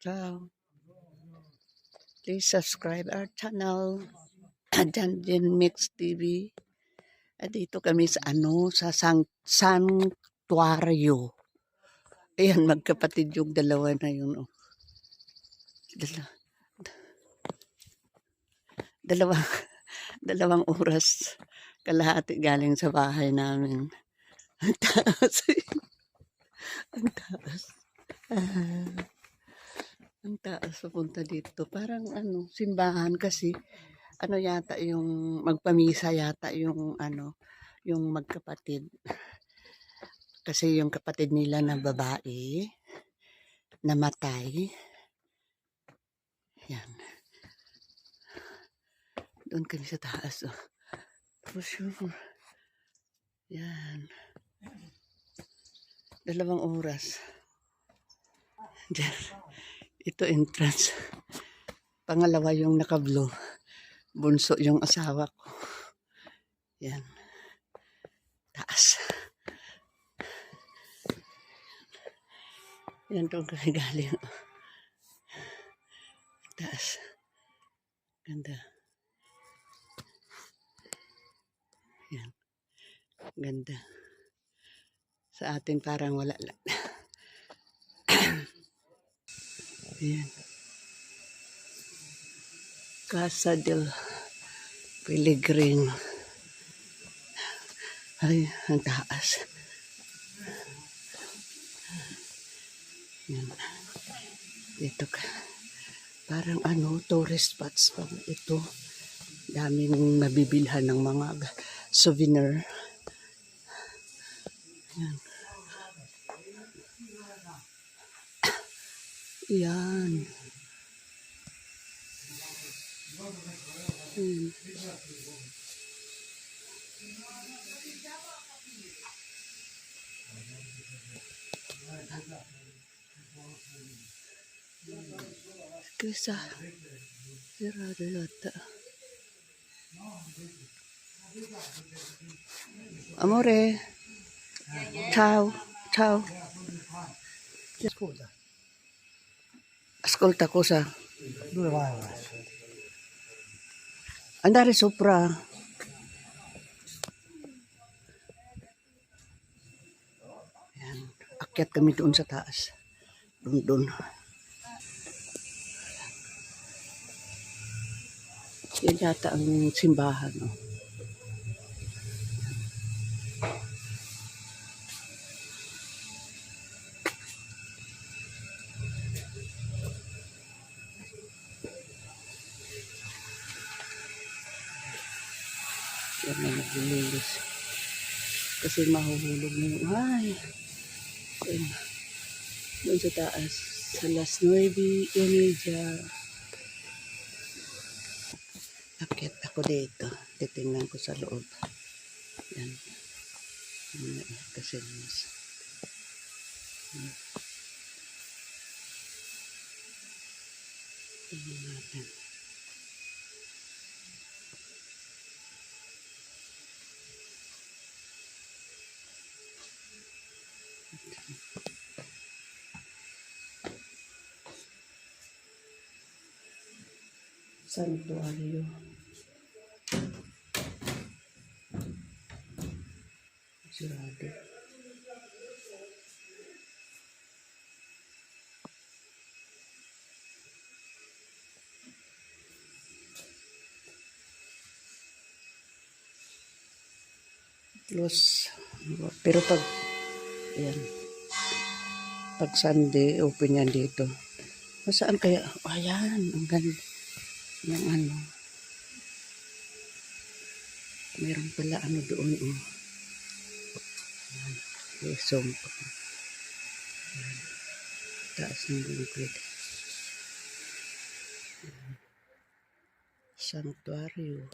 So, please subscribe our channel, Janjin Mix TV. At dito kami sa sa sanctuaryo. Ayan, magkapatid yung dalawa na yun. Oh. Dalawa, dalawang oras kalahati galing sa bahay namin. Ang taas. Ang taas. Ang taas papunta dito. Parang simbahan kasi yata yung magpamisa yata yung yung magkapatid. Kasi yung kapatid nila na babae namatay. Yan. Doon kami sa taas. Oh. For sure. Yan. 2 oras. Diyan. Ito entrance. Pangalawa yung naka-blue. Bunso yung asawa ko. Yan. Taas. Yan doon kami galing. Taas. Ganda. Yan. Ganda. Sa atin parang wala lang. Yan. Casa del Pellegrin. Ay, ang taas. Yan. Dito ka. Parang tourist spots pa ito. Daming mabibilhan ng mga souvenir. Yan. Yan. Kesa sarado yata. Amore. Ciao. Ciao. Scusa, Ascolta cosa. dove vai? Andare sopra. Yan. Akyat kami doon sa taas. Doon. Yan yata ang simbahan. Oh. Yan na naglililis. Kasi mahuhulog na yung Ayun. Doon sa taas. Sa Las 9:30. Akyat ako dito. Titingnan ko sa loob. Yan. Kasi mas. Tingnan natin. Santuario. Sarado. Close. Pero ayan, pag Sunday, open yan dito. Saan kaya? Ayan, ang ganda. Yung meron pala doon. Oh. Ayan. Taas ng bukid. Sanctuario.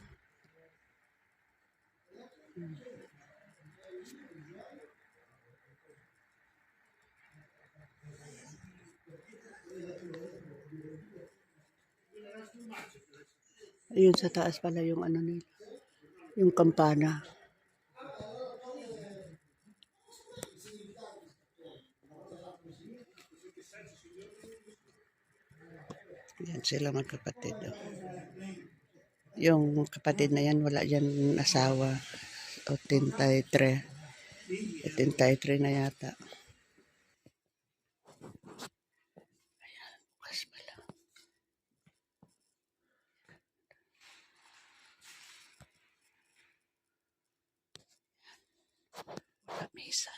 Ayun sa taas pala yung nila. Yung kampana. Yan sila magkapatid. Oh. Yung kapatid na yan, wala yan asawa. O 83. 83 na yata. Ayan, bukas pala. Wala mesa.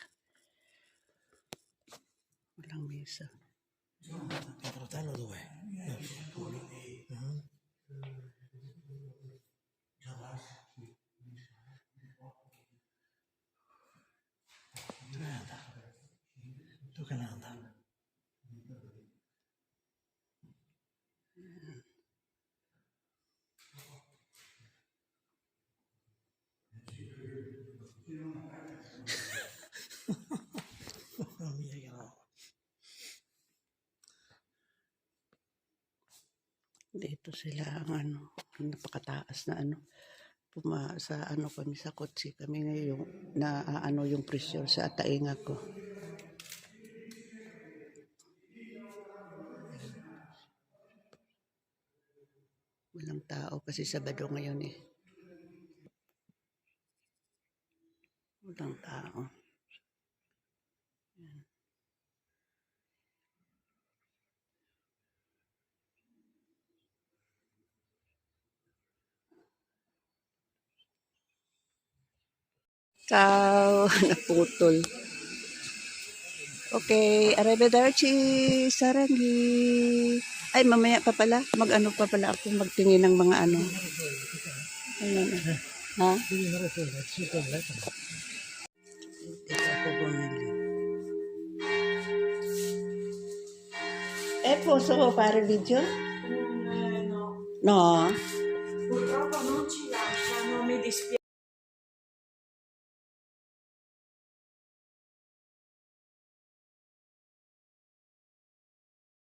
Walang mesa. Fratello dov'è? Tu che ne andai? Mia che roba. Dito sila ang ano, napakataas na ano. Sa ano kami sa kotse kami ngayon na ano yung pressure sa tainga ko. Walang tao kasi Sabado ngayon eh. Walang tao. Yan. Ciao, naputol. Okay, arrivederci, sarangi. Ay, mamaya pa pala. Mag-ano pa pala ako, magtingin ng mga ano. Ayan. Ha? Dito ako bumili. Posso fare video? No, No? purtroppo non ci lasciano, mi dispiace.